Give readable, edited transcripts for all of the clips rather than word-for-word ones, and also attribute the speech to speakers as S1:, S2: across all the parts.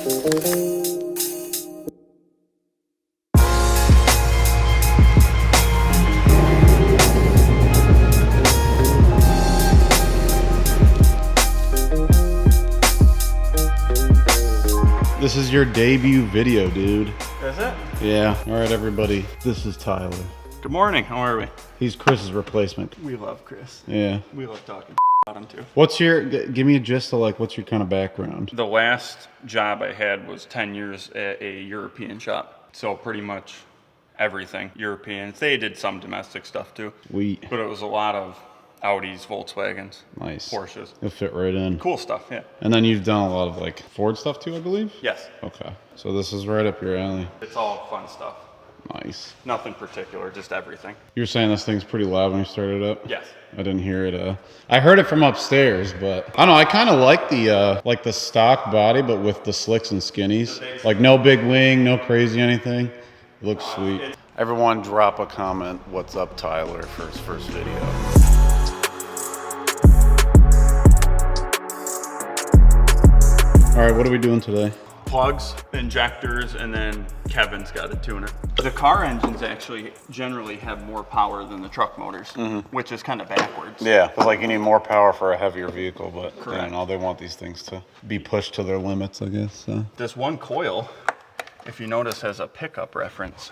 S1: This is your debut video, dude.
S2: Is it?
S1: Yeah. All right, everybody. This is Tyler.
S2: Good morning. How are we?
S1: He's Chris's replacement.
S2: We love Chris.
S1: Yeah.
S2: We love talking about him too.
S1: What's your, give me a gist of like, what's your kind of background?
S2: The last job I had was 10 years at a European shop. So pretty much everything European. They did some domestic stuff too. But it was a lot of Audis, Volkswagens,
S1: Nice.
S2: Porsches.
S1: You'll fit right in.
S2: Cool stuff, yeah.
S1: And then you've done a lot of like Ford stuff too, I believe?
S2: Yes.
S1: Okay. So this is right up your alley.
S2: It's all fun stuff.
S1: Nice.
S2: Nothing particular, just everything.
S1: You were saying this thing's pretty loud when you started up?
S2: Yes.
S1: I didn't hear it. I heard it from upstairs, but I don't know. I kind of like the stock body, but with the slicks and skinnies. Like no big wing, no crazy anything. It looks sweet. Everyone drop a comment. What's up, Tyler, for his first video. All right, what are we doing today?
S2: Plugs, injectors, and then Kevin's got to tune it. The car engines actually generally have more power than the truck motors, which is kind of backwards.
S1: Yeah, it's like you need more power for a heavier vehicle, but
S2: Correct.
S1: I don't know, they want these things to be pushed to their limits, I guess. So.
S2: This one coil, if you notice, has a pickup reference,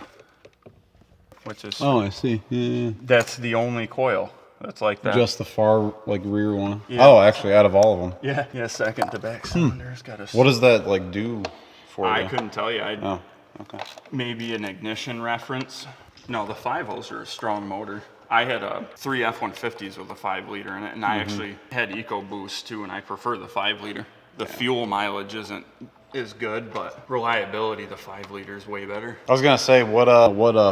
S2: which is,
S1: Oh, I see. Yeah.
S2: that's the only coil that's like that.
S1: Just the far, like, rear one.
S2: Yeah.
S1: Oh, actually, out of all of them.
S2: Yeah, second to back cylinder's got a...
S1: What does that, like, do for
S2: I
S1: you?
S2: couldn't tell you.
S1: Oh, okay.
S2: Maybe an ignition reference. No, the 5.0s are a strong motor. I had 3 F-150s with a 5-liter in it, and I actually had EcoBoost too, and I prefer the 5-liter. The fuel mileage isn't as good, but reliability, the 5-liter is way better.
S1: I was gonna say, what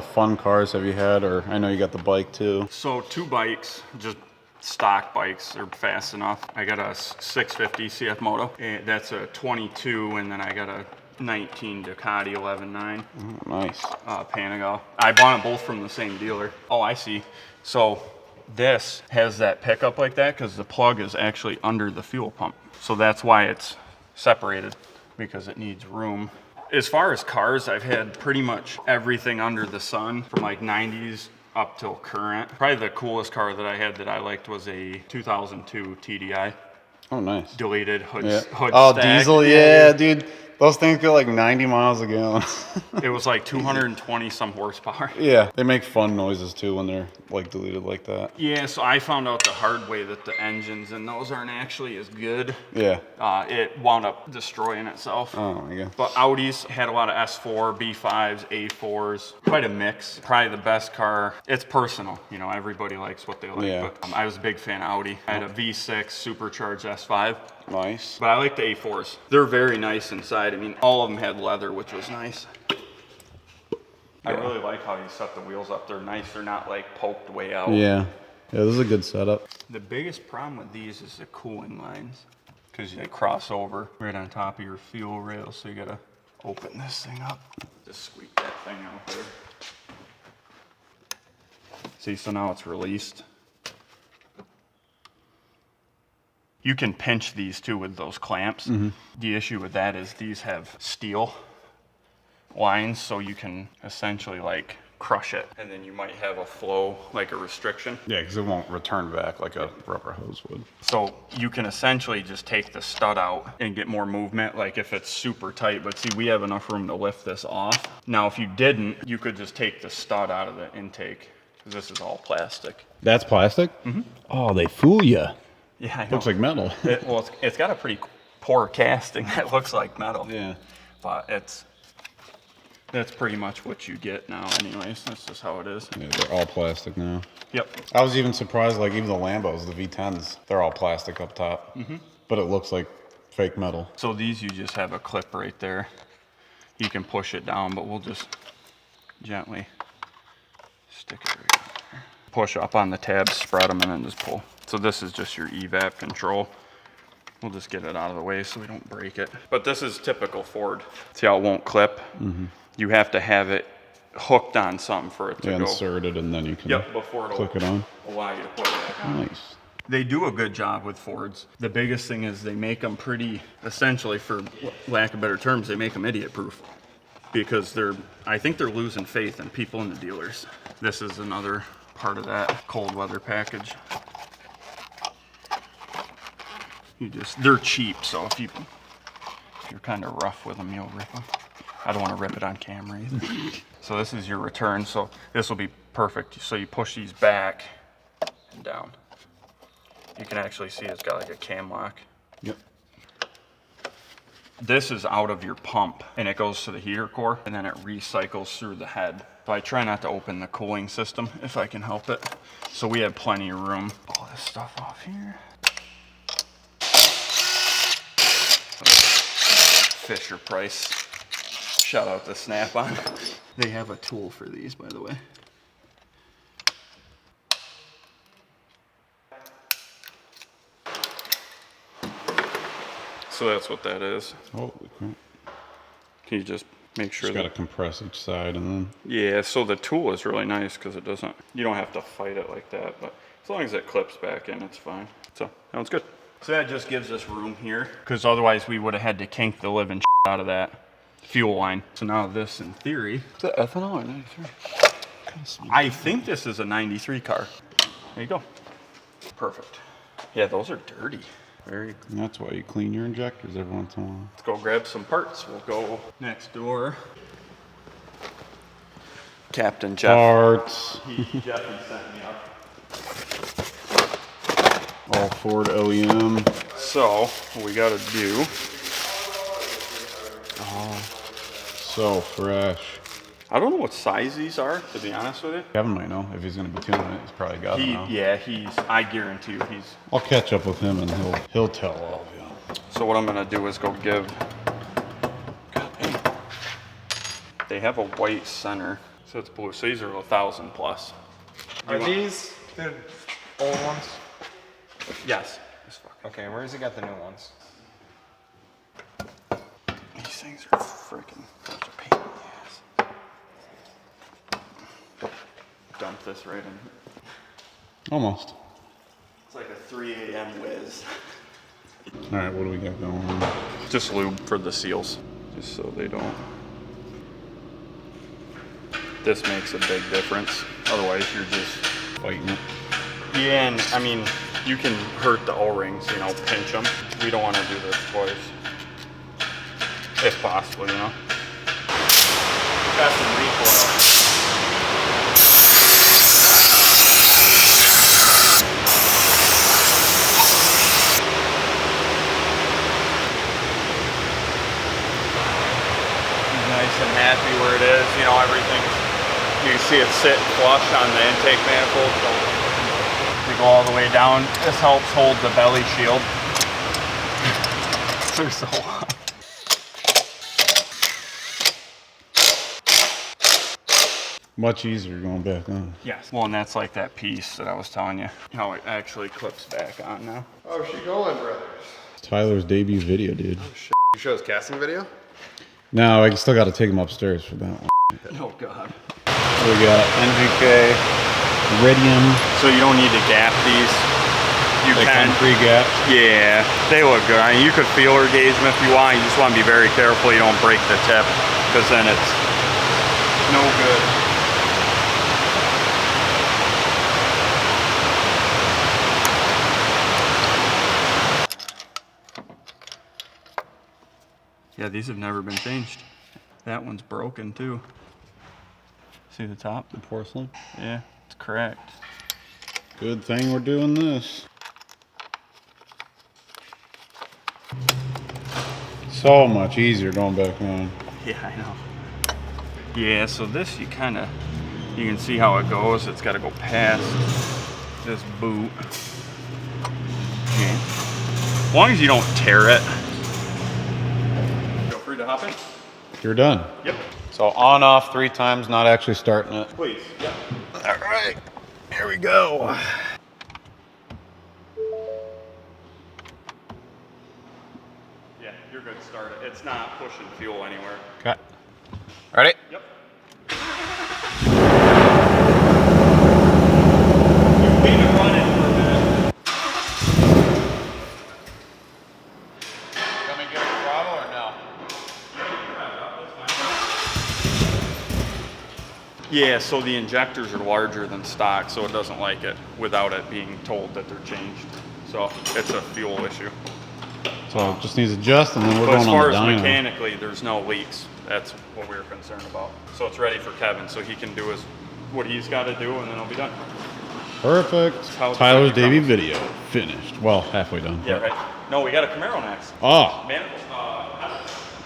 S1: fun cars have you had? Or I know you got the bike too.
S2: So 2 bikes, just stock bikes, they're fast enough. I got a 650 CF Moto, and that's a 22, and then I got a 19 Ducati 11.9.
S1: Nice.
S2: Panigale. I bought them both from the same dealer. Oh, I see. So this has that pickup like that because the plug is actually under the fuel pump. So that's why it's separated, because it needs room. As far as cars, I've had pretty much everything under the sun from like 90s up till current. Probably the coolest car that I had that I liked was a 2002 TDI.
S1: Oh, nice.
S2: Deleted hood,
S1: Yeah.
S2: hood
S1: Oh,
S2: stack.
S1: diesel, yeah, dude. Those things go like 90 miles a gallon.
S2: It was like 220 some horsepower.
S1: Yeah, they make fun noises too when they're like deleted like that.
S2: Yeah, so I found out the hard way that the engines in those aren't actually as good.
S1: Yeah.
S2: It wound up destroying itself.
S1: Oh my god.
S2: But Audis had a lot of S4, B5s, A4s, quite a mix. Probably the best car. It's personal, you know, everybody likes what they like.
S1: Yeah.
S2: But I was a big fan of Audi. I had a V6 supercharged S5.
S1: Nice.
S2: But I like the A4s. They're very nice inside. I mean, all of them had leather, which was nice. I really like how you set the wheels up. They're nice. They're not like poked way out.
S1: Yeah. Yeah, this is a good setup.
S2: The biggest problem with these is the cooling lines, because they cross over right on top of your fuel rail. So you gotta open this thing up. Just squeak that thing out there. See, so now it's released. You can pinch these too with those clamps. The issue with that is these have steel lines, so you can essentially like crush it, and then you might have a flow, like a restriction.
S1: Yeah, because it won't return back like a rubber hose would.
S2: So you can essentially just take the stud out and get more movement, like if it's super tight. But see, we have enough room to lift this off. Now, if you didn't, you could just take the stud out of the intake, because this is all plastic.
S1: That's plastic? Oh, they fool you.
S2: Yeah, I know.
S1: Looks like metal.
S2: Well, it's got a pretty poor casting that looks like metal.
S1: Yeah.
S2: But that's pretty much what you get now anyways. That's just how it is.
S1: Yeah, they're all plastic now.
S2: Yep.
S1: I was even surprised, like even the Lambos, the V10s, they're all plastic up top. But it looks like fake metal.
S2: So these, you just have a clip right there. You can push it down, but we'll just gently stick it right there. Push up on the tabs, spread them, and then just pull. So this is just your evap control. We'll just get it out of the way so we don't break it. But this is typical Ford. See how it won't clip? You have to have it hooked on something for it to go.
S1: Insert it and then you can
S2: Before it'll
S1: click it on.
S2: allow you to put it back on.
S1: Nice.
S2: They do a good job with Fords. The biggest thing is they make them pretty, essentially, for lack of better terms, they make them idiot proof. Because I think they're losing faith in people and the dealers. This is another part of that cold weather package. They're cheap, so if you're kind of rough with them, you'll rip them. I don't want to rip it on camera either. So this is your return, so this will be perfect. So you push these back and down. You can actually see it's got like a cam lock.
S1: Yep.
S2: This is out of your pump, and it goes to the heater core, and then it recycles through the head. So I try not to open the cooling system if I can help it. So we have plenty of room. All this stuff off here. Fisher Price. Shout out to Snap-on. They have a tool for these, by the way. So that's what that is.
S1: Holy crap.
S2: Can you just make sure
S1: Just got to compress each side and then...
S2: Yeah, so the tool is really nice because you don't have to fight it like that, but as long as it clips back in, it's fine. So, that one's good. So that just gives us room here, because otherwise we would have had to kink the living out of that fuel line. So now this, in theory... Is that ethanol or 93? I think this is a 93 car. There you go. Perfect. Yeah, those are dirty.
S1: And that's why you clean your injectors every once in a while.
S2: Let's go grab some parts. We'll go next door. Captain Jeff.
S1: Parts.
S2: Jeffy sent me up.
S1: All Ford OEM.
S2: So, what we gotta do.
S1: Oh, so fresh.
S2: I don't know what size these are, to be honest with you.
S1: Kevin might know if he's going to be tuning it. He's probably got it now.
S2: Yeah, I guarantee you
S1: I'll catch up with him and he'll tell all of you.
S2: So what I'm gonna do is go give. God dang. They have a white center, so it's blue. So these are 1,000 plus.
S3: Are these the old ones?
S2: Yes.
S3: Okay, where's he got the new ones?
S2: These things are freaking such a pain in the ass. Dump this right in here.
S1: Almost.
S2: It's like a 3 a.m. whiz.
S1: All right, what do we got going on?
S2: Just lube for the seals, just so they don't. This makes a big difference. Otherwise, you're just
S1: Fighting it.
S2: Yeah, and I mean, you can hurt the O-rings, pinch them. We don't want to do this twice, if possible, Got some recoil. Nice and happy where it is, everything's, you can see it sitting flush on the intake manifold, so we go all the way down. This helps hold the belly shield. They're so long.
S1: Much easier going back on.
S2: Yes. Well, and that's like that piece that I was telling you, how it actually clips back on now.
S3: Oh, she going, brothers.
S1: Tyler's debut video, dude.
S3: Oh, shit. You show his casting video?
S1: No, I still got to take him upstairs for that one.
S2: Oh, God.
S1: We got NGK, Iridium.
S2: So you don't need to gap these. You
S1: They
S2: can.
S1: come pre-gapped.
S2: Yeah, they look good. I mean, you could feeler gauge them if you want. You just want to be very careful you don't break the tip, because then it's no good. Yeah, these have never been changed. That one's broken too. See the top?
S1: The porcelain.
S2: Yeah, it's cracked.
S1: Good thing we're doing this. So much easier going back on.
S2: Yeah, I know. Yeah, so this you can see how it goes. It's got to go past this boot. Yeah. As long as you don't tear it. Feel free to hop in.
S1: You're done.
S2: Yep.
S1: So on off 3 times, not actually starting it.
S2: Please. Yep.
S1: All right, here we go.
S2: Yeah, you're good. Start it. It's not pushing fuel anywhere.
S1: Okay. Ready?
S2: Yep. Leave it running for a minute. Yeah, so the injectors are larger than stock, so it doesn't like it without it being told that they're changed. So it's a fuel issue.
S1: So it just needs to adjust, and then we're
S2: But
S1: going
S2: as
S1: on
S2: far
S1: the
S2: as
S1: dyno.
S2: mechanically, there's no leaks. That's what we were concerned about. So it's ready for Kevin, so he can do what he's got to do, and then it'll be done.
S1: Perfect.
S2: how the
S1: Tyler's
S2: Davey
S1: Davey
S2: comes.
S1: video finished. Well, halfway done.
S2: Yeah, right. No, we got a Camaro next.
S1: Ah,
S2: Manifold.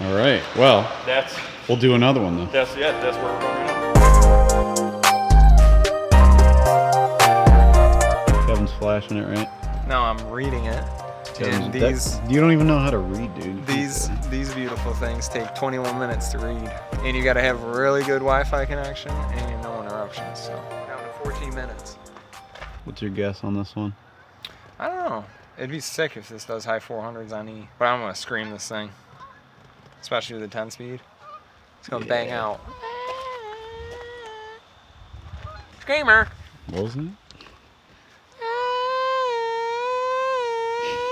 S1: all right. Well,
S2: That's
S1: we'll do another one then.
S2: that's where we're going now.
S1: Kevin's flashing it, right?
S3: No, I'm reading it. And
S1: You don't even know how to read, dude.
S3: these beautiful things take 21 minutes to read. And you gotta have really good Wi-Fi connection and no interruptions. So down to 14 minutes.
S1: What's your guess on this one?
S3: I don't know. It'd be sick if this does high 400s on E. But I'm gonna scream this thing. Especially with the 10 speed. It's gonna bang out. Screamer!
S1: What was it?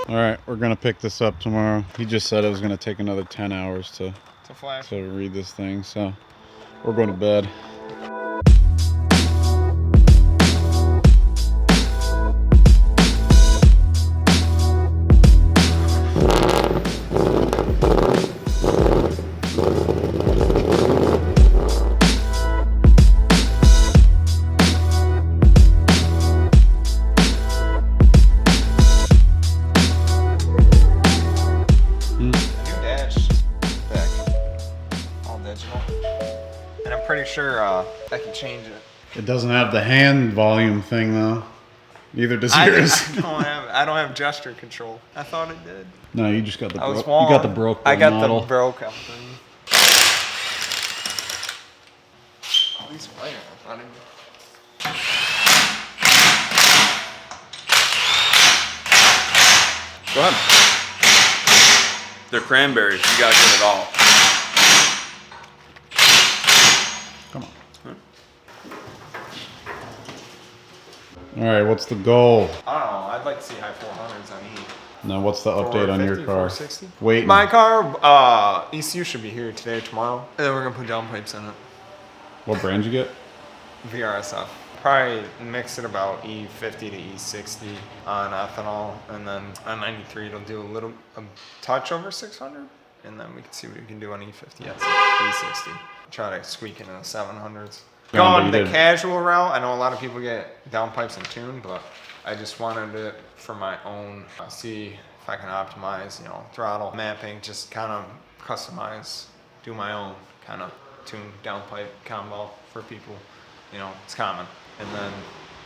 S1: All right, we're gonna pick this up tomorrow. He just said it was gonna take another 10 hours to
S3: Flash.
S1: read this thing, so we're going to bed.
S3: Sure, I can change it.
S1: It doesn't have the hand volume thing though. Neither does
S3: I
S1: yours.
S3: don't have gesture control. I thought it did.
S1: No, you just got the
S3: I was
S1: broke. You got the broke
S3: I got
S1: model.
S3: the broke up thing. Oh, these fire in front of me.
S2: Go ahead. They're cranberries. You gotta get it all.
S1: Come on. All right, what's the goal?
S3: I don't know. I'd like to see high 400s on E.
S1: Now, what's the update on your
S3: 450,
S1: car?
S3: 460?
S1: Wait.
S3: My car, ECU should be here today or tomorrow. And then we're gonna put downpipes in it.
S1: What brand you get?
S3: VRSF. Probably mix it about E50 to E60 on ethanol, and then on 93 it'll do a touch over 600, and then we can see what we can do on E50 at E60. Try to squeak into the 700s. Going the casual route, I know a lot of people get downpipes and tune, but I just wanted it for my own. See if I can optimize, throttle mapping, just kind of customize, do my own kind of tune downpipe combo for people. It's common. And then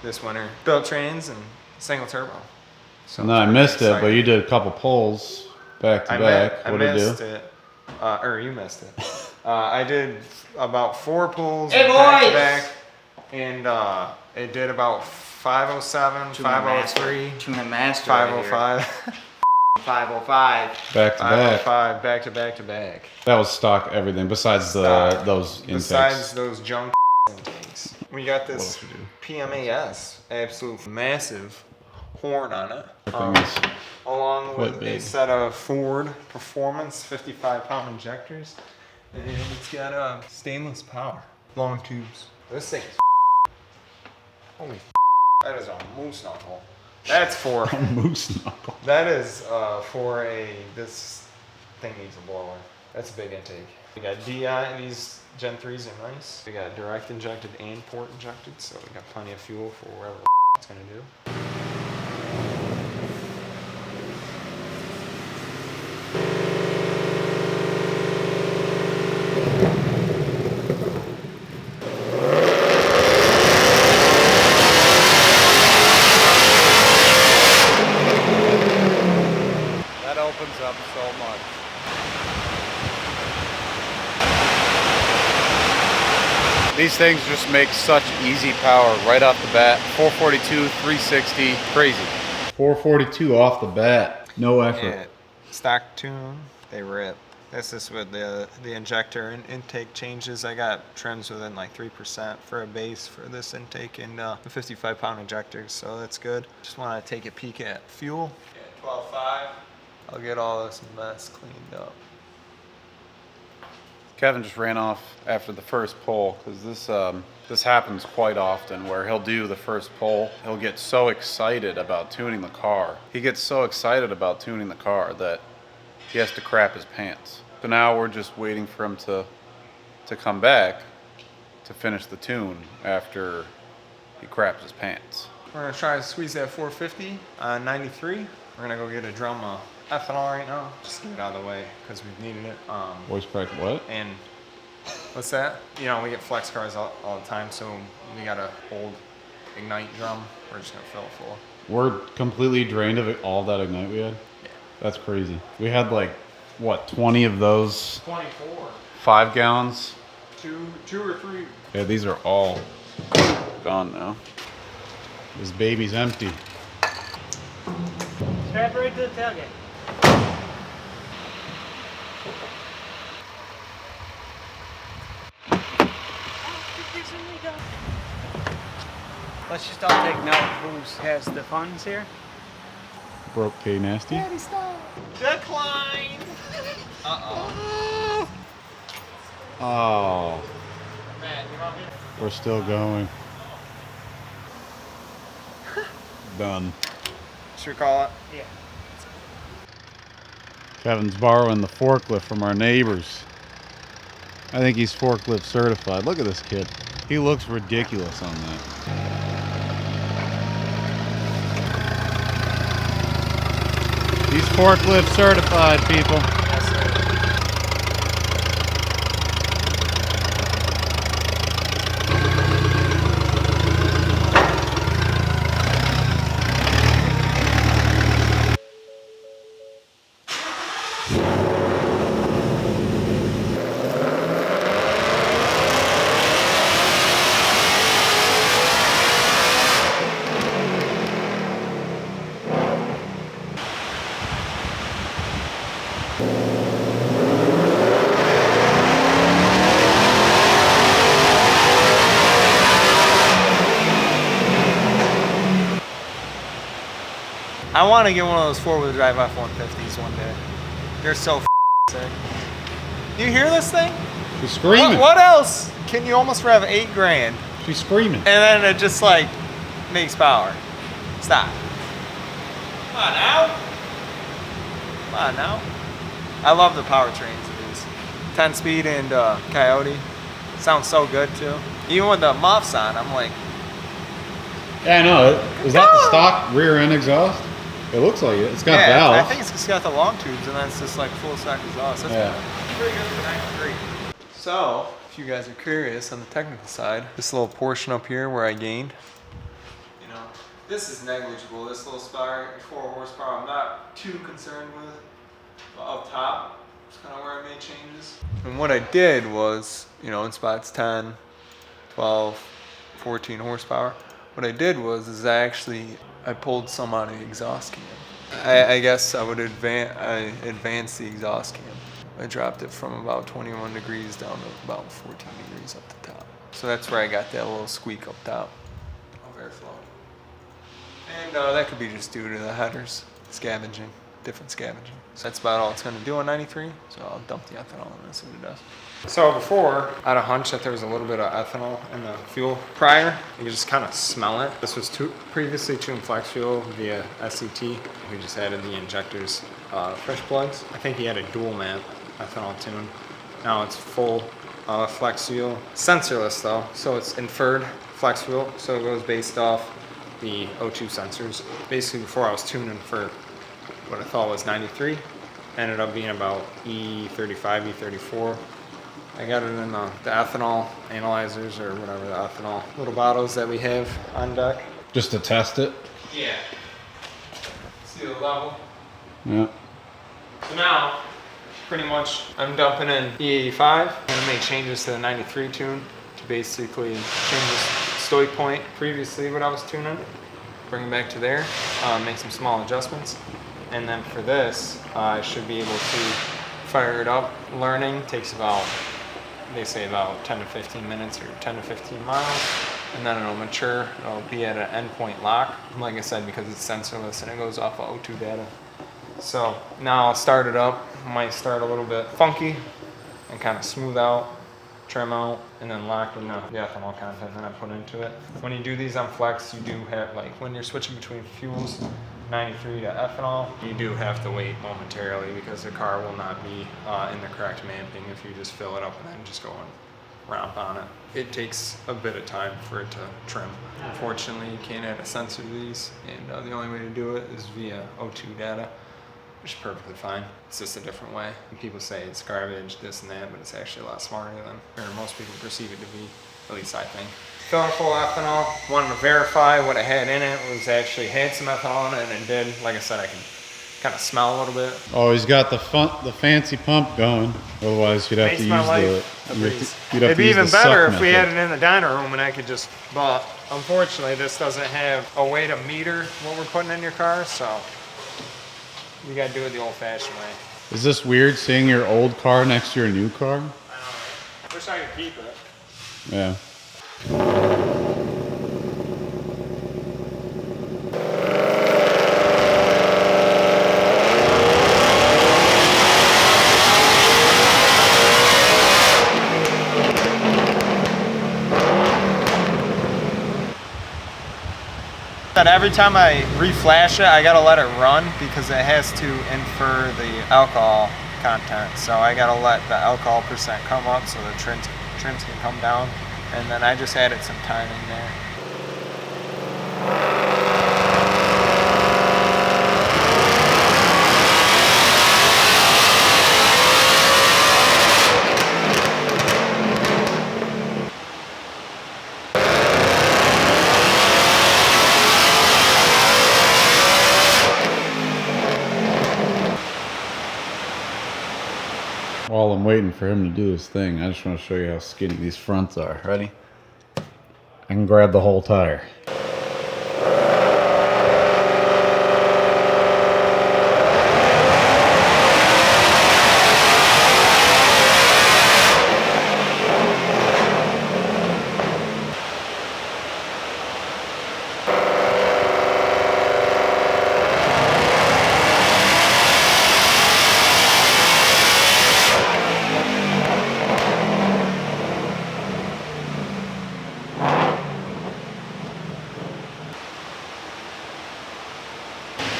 S3: this winter, built trains and single turbo. So
S1: No, I missed it, but you did a couple pulls back to back. What did you do?
S3: Or you missed it. I did about 4 pulls
S4: Hey,
S3: back to
S4: boys!
S3: back, and it did about 507, 503,
S4: Tuna master.
S3: 505,
S4: 505.
S1: Back to back.
S3: 505, back to back to back.
S1: That was stock everything besides those intakes.
S3: Besides those junk intakes, we got this
S1: What else you
S3: PMAS, absolute massive horn on it.
S1: That thing is
S3: Along
S1: quite
S3: with
S1: big.
S3: a set of Ford Performance 55-pound injectors. And it's got stainless power. Long tubes. This thing is holy that is a moose knuckle. That's for
S1: moose knuckle.
S3: that is for this thing needs a blower. That's a big intake. We got DI, these Gen 3s are nice. We got direct injected and port injected, so we got plenty of fuel for whatever it's gonna do. That opens up so much.
S1: These things just make such easy power right off the bat. 442, 360, crazy. 442 off the bat, no effort.
S3: Yeah, stock tune, they rip. This is with the injector and intake changes. I got trims within like 3% for a base for this intake and the 55-pound injectors, so that's good. Just want to take a peek at fuel. Yeah, 12.5. I'll get all this mess cleaned up.
S1: Kevin just ran off after the first pull because this This happens quite often where he'll do the first pull. He'll get so excited about tuning the car. He gets so excited about tuning the car that he has to crap his pants. So now we're just waiting for him to come back to finish the tune after he craps his pants.
S3: We're gonna try to squeeze that 450 on 93. We're gonna go get a drum of ethanol right now. Just get it out of the way because we've needed it.
S1: Voice crack what?
S3: And what's that? You know, we get flex cars all the time, so we got an old Ignite drum. We're just gonna fill it full.
S1: We're completely drained of it, all that Ignite we had?
S3: Yeah.
S1: That's crazy. We had like, what, 20 of those?
S3: 24.
S1: 5 gallons?
S3: Two or three.
S1: Yeah, these are all gone now. This baby's empty.
S5: Strap right to the tailgate. Let's just all take note who has the funds here.
S1: Broke K Nasty.
S3: Decline. Uh-oh.
S1: Oh,
S3: Matt, you want me?
S1: we're still going. Done.
S3: Should we call it?
S5: Yeah.
S1: Kevin's borrowing the forklift from our neighbors. I think he's forklift certified. Look at this kid. He looks ridiculous on that. He's forklift certified, people.
S3: I want to get one of those four-wheel drive F-150s one day. They're so sick. You hear this thing?
S1: She's screaming.
S3: What else can you almost rev $8,000
S1: She's screaming.
S3: and then it just like makes power? Stop. Come on now. Come on now. I love the powertrains of these. 10-speed and Coyote. Sounds so good too. Even with the muffs on, I'm like,
S1: Yeah, I know. Is that the stock rear end exhaust? It looks like it. It's got
S3: yeah,
S1: valves.
S3: I think it's just got the long tubes and then it's just like full stock exhaust. That's pretty good for 93. So, if you guys are curious on the technical side, this little portion up here where I gained, you know, this is negligible. This little spark, 4 horsepower, I'm not too concerned with. But up top, is kind of where I made changes. And what I did was, you know, in spots 10, 12, 14 horsepower, what I did was I pulled some out of the exhaust cam. I guess I would advance the exhaust cam. I dropped it from about 21 degrees down to about 14 degrees up the top. So that's where I got that little squeak up top of airflow. And that could be just due to the headers scavenging, different scavenging. So that's about all it's going to do on 93. So I'll dump the ethanol in and see what it does. So before, I had a hunch that there was a little bit of ethanol in the fuel prior. You could just kind of smell it. This was previously tuned flex fuel via SCT. We just added the injectors, fresh plugs. I think he had a dual map ethanol tune. Now it's full flex fuel. Sensorless though, so it's inferred flex fuel. So it goes based off the O2 sensors. Basically before I was tuning for what I thought was 93. Ended up being about E35, E34. I got it in the ethanol analyzers or whatever, the ethanol little bottles that we have on deck.
S1: Just to test it?
S3: Yeah. See the level?
S1: Yeah.
S3: So now, pretty much, I'm dumping in E85. I'm gonna make changes to the 93 tune to basically change the stoy point previously what I was tuning, bring it back to there, make some small adjustments. And then for this, I should be able to fire it up. Learning takes about, they say about 10 to 15 minutes or 10 to 15 miles. And then it'll mature, it'll be at an endpoint lock. Like I said, because it's sensorless and it goes off of O2 data. So now I'll start it up. Might start a little bit funky and kind of smooth out, trim out, and then lock in the ethanol content that I put into it. When you do these on flex, you do have, like when you're switching between fuels, 93 to ethanol, you do have to wait momentarily because the car will not be in the correct mapping if you just fill it up and then just go and romp on it. It takes a bit of time for it to trim. Unfortunately, you can't add a sensor to these, and the only way to do it is via O2 data, which is perfectly fine. It's just a different way. And people say it's garbage, this and that, but it's actually a lot smarter than, or most people perceive it to be, at least I think. Filling full ethanol, wanted to verify what it had in it. Was actually had some ethanol in it, and it did. Like I said, I can kind of smell a little bit.
S1: Oh, he's got the fancy pump going. Otherwise, you'd have to use the.
S3: It'd be even better if we had it in the dyno room and I could just. But unfortunately, this doesn't have a way to meter what we're putting in your car, so you got to do it the old-fashioned way.
S1: Is this weird seeing your old car next to your new car?
S3: I know. Wish I could keep it.
S1: Yeah.
S3: That every time I reflash it, I gotta let it run because it has to infer the alcohol content. So I gotta let the alcohol percent come up so the trims can come down, and then I just added some timing there.
S1: While I'm waiting for him to do his thing, I just want to show you how skinny these fronts are. Ready? I can grab the whole tire.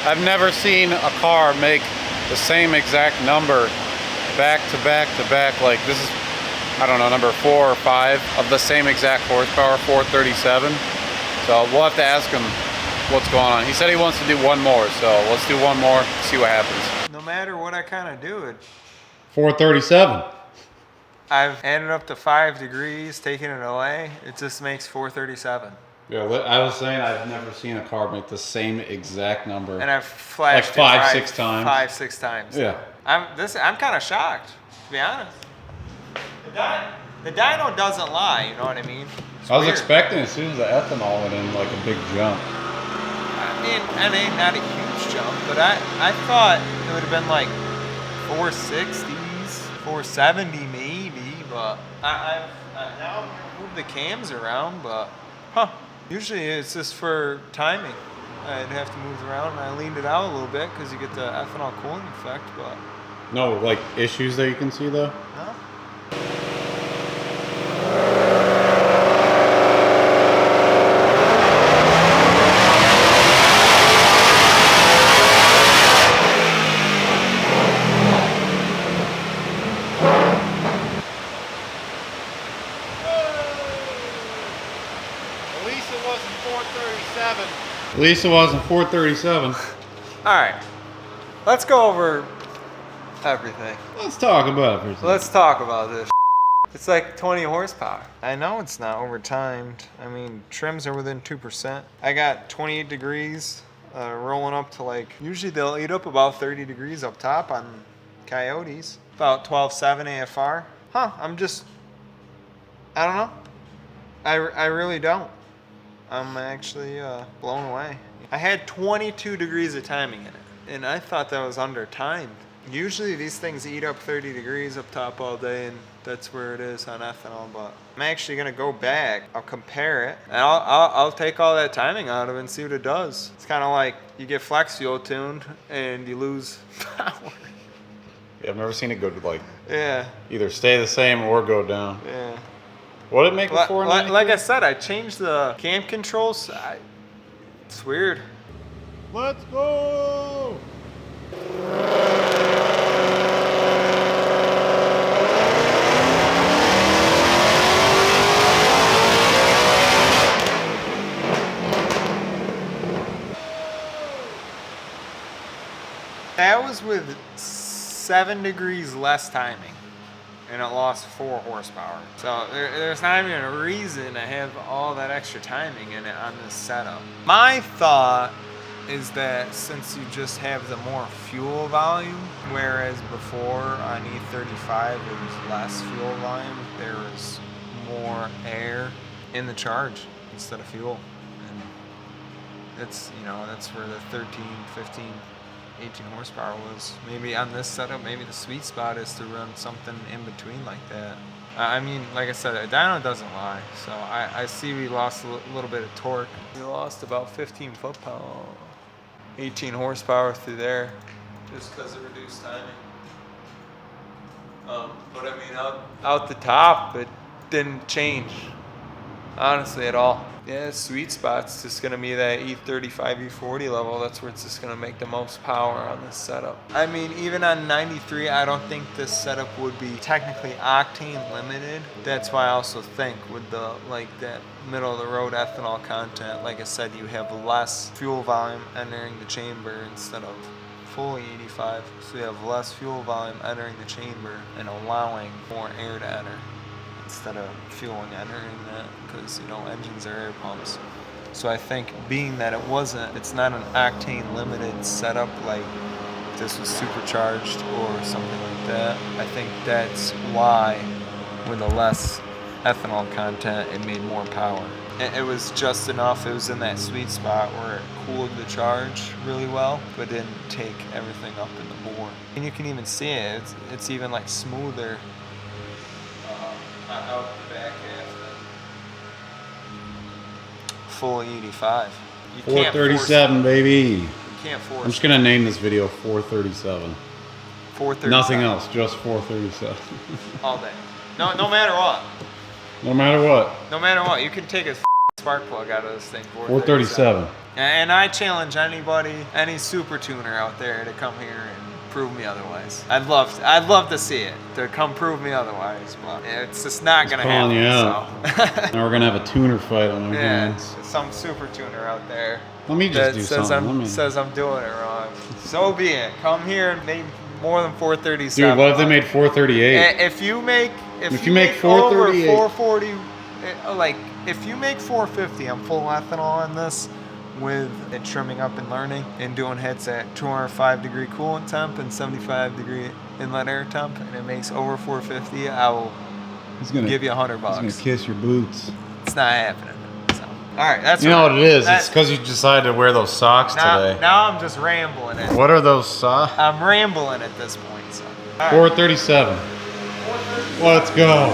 S1: I've never seen a car make the same exact number back to back to back. Like this is, I don't know, number 4 or 5 of the same exact horsepower, 437. So we'll have to ask him what's going on. He said he wants to do one more, so let's do one more, see what happens.
S3: No matter what I kind of do, it
S1: 437.
S3: I've added up to 5 degrees, taken it away. It just makes 437.
S1: Yeah, I was saying I've never seen a car make the same exact number.
S3: And I've flashed
S1: like
S3: it
S1: 6 times.
S3: 5, 6 times.
S1: Yeah.
S3: I'm kind of shocked, to be honest. The dyno doesn't lie, you know what I mean? It's
S1: I was
S3: weird.
S1: expecting as soon as the ethanol went in, like a big jump.
S3: I mean, not a huge jump, but I thought it would have been like 460s, 470 maybe, but I've now moved the cams around, but usually it's just for timing. I'd have to move it around, and I leaned it out a little bit because you get the ethanol cooling effect, but
S1: No, like issues that you can see though?
S3: no.
S1: At least it wasn't 437.
S3: All right, let's go over everything.
S1: Let's talk about it for a second.
S3: Let's talk about this. It's like 20 horsepower. I know it's not overtimed. I mean, trims are within 2%. I got 28 degrees rolling up to like, usually they'll eat up about 30 degrees up top on Coyotes. About 12.7 AFR. I don't know. I really don't. I'm actually blown away. I had 22 degrees of timing in it, and I thought that was under timed. Usually these things eat up 30 degrees up top all day, and that's where it is on ethanol, but I'm actually gonna go back, I'll compare it, and I'll take all that timing out of it and see what it does. It's kind of like you get flex fuel tuned and you lose power.
S1: Yeah, I've never seen it go to like
S3: Yeah.
S1: Either stay the same or go down.
S3: Yeah.
S1: What did it make before?
S3: Like I said, I changed the cam controls. It's weird.
S1: Let's go!
S3: That was with 7 degrees less timing, and it lost 4 horsepower. So there's not even a reason to have all that extra timing in it on this setup. My thought is that since you just have the more fuel volume, whereas before on E35 it was less fuel volume, there was more air in the charge instead of fuel. And it's, you know, that's where the 13, 15, 18 horsepower was. Maybe on this setup, maybe the sweet spot is to run something in between like that. I mean, like I said, a dyno doesn't lie. So I see we lost a little bit of torque. We lost about 15 foot-pound, 18 horsepower through there, just because of reduced timing. But I mean, out the top, it didn't change, honestly, at all. Yeah, the sweet spot's just gonna be that E35, E40 level. That's where it's just gonna make the most power on this setup. I mean, even on 93, I don't think this setup would be technically octane limited. That's why I also think with the, like, that middle of the road ethanol content, like I said, you have less fuel volume entering the chamber instead of fully 85. So you have less fuel volume entering the chamber and allowing more air to enter, instead of fuel entering that, because, you know, engines are air pumps. So I think being that it's not an octane limited setup like this was supercharged or something like that, I think that's why with the less ethanol content it made more power. It was just enough, it was in that sweet spot where it cooled the charge really well, but didn't take everything up in the bore. And you can even see it, it's even like smoother out the back half than full 85.
S1: 437, baby.
S3: You can't force.
S1: I'm just gonna name this video 437.
S3: 437.
S1: Nothing else, just 437.
S3: All day. No matter what.
S1: No matter what.
S3: No matter what, you can take a spark plug out of this thing.
S1: 437.
S3: And I challenge anybody, any super tuner out there, to come here and prove me otherwise. I'd love to see it, to come prove me otherwise, but it's just not gonna happen.
S1: You out.
S3: So.
S1: Now we're gonna have a tuner fight on our hands.
S3: Some super tuner out there.
S1: Let me just
S3: that
S1: do
S3: says
S1: something.
S3: says I'm doing it wrong. So be it. Come here and make more than 437.
S1: Dude, what if they made 438?
S3: If you make over
S1: 438,
S3: 440, like if you make 450 on full ethanol on this, with it trimming up and learning and doing hits at 205 degree coolant temp and 75 degree inlet air temp, and it makes over 450, I will give you $100.
S1: He's gonna kiss your boots.
S3: It's not happening. So, all right, that's
S1: you know what it is. It's because you decided to wear those socks today.
S3: Now I'm just rambling it.
S1: What are those socks?
S3: I'm rambling at this point. So.
S1: 437. Let's go.